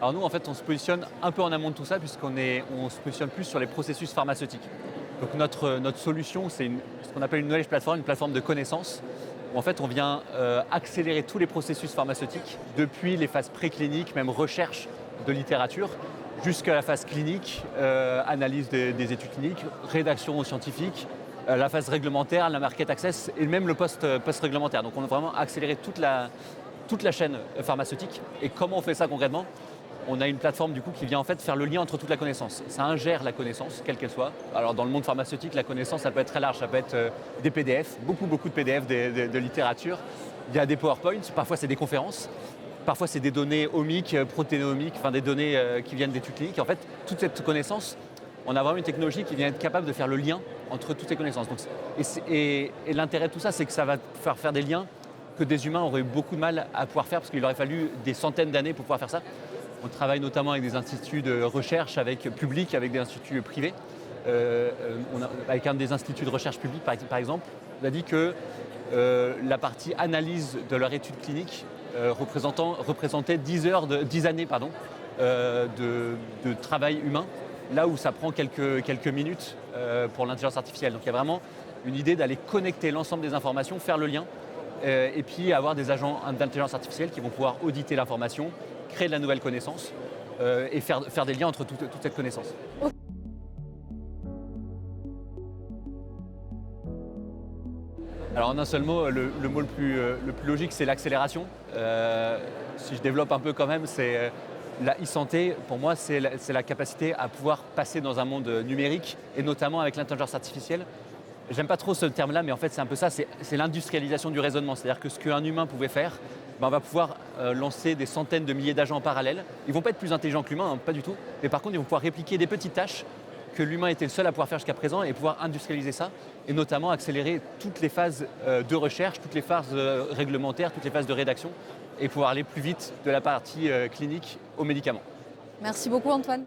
Alors nous, en fait, on se positionne un peu en amont de tout ça on se positionne plus sur les processus pharmaceutiques. Donc notre solution, c'est ce qu'on appelle une knowledge platform, une plateforme de connaissances, où en fait on vient accélérer tous les processus pharmaceutiques, depuis les phases précliniques, même recherche de littérature, jusqu'à la phase clinique, analyse des études cliniques, rédaction scientifique, la phase réglementaire, la market access et même le post-réglementaire. Donc on a vraiment accéléré toute la chaîne pharmaceutique. Et comment on fait ça concrètement? On a une plateforme du coup qui vient en fait faire le lien entre toute la connaissance. Ça ingère la connaissance, quelle qu'elle soit. Alors dans le monde pharmaceutique, la connaissance, ça peut être très large. Ça peut être des PDF, beaucoup de PDF de littérature. Il y a des PowerPoints, parfois c'est des conférences. Parfois c'est des données omiques, protéomiques, enfin des données qui viennent d'études cliniques. En fait, toute cette connaissance, on a vraiment une technologie qui vient être capable de faire le lien entre toutes ces connaissances. Donc, et l'intérêt de tout ça, c'est que ça va faire des liens que des humains auraient eu beaucoup de mal à pouvoir faire parce qu'il aurait fallu des centaines d'années pour pouvoir faire ça. On travaille notamment avec des instituts de recherche publics, avec des instituts privés. Avec un des instituts de recherche publics, par exemple, on a dit que la partie analyse de leur étude clinique représentait 10 années de travail humain, là où ça prend quelques minutes pour l'intelligence artificielle. Donc il y a vraiment une idée d'aller connecter l'ensemble des informations, faire le lien, et puis avoir des agents d'intelligence artificielle qui vont pouvoir auditer l'information, créer de la nouvelle connaissance et faire des liens entre toute cette connaissance. Alors en un seul mot, le mot le plus logique, c'est l'accélération. Si je développe un peu quand même, c'est la e-santé, pour moi, c'est la capacité à pouvoir passer dans un monde numérique, et notamment avec l'intelligence artificielle. J'aime pas trop ce terme-là, mais en fait c'est un peu ça, c'est l'industrialisation du raisonnement. C'est-à-dire que ce qu'un humain pouvait faire, on va pouvoir lancer des centaines de milliers d'agents en parallèle. Ils ne vont pas être plus intelligents que l'humain, hein, pas du tout, mais par contre ils vont pouvoir répliquer des petites tâches que l'humain était le seul à pouvoir faire jusqu'à présent et pouvoir industrialiser ça, et notamment accélérer toutes les phases de recherche, toutes les phases réglementaires, toutes les phases de rédaction, et pouvoir aller plus vite de la partie clinique aux médicaments. Merci beaucoup Antoine.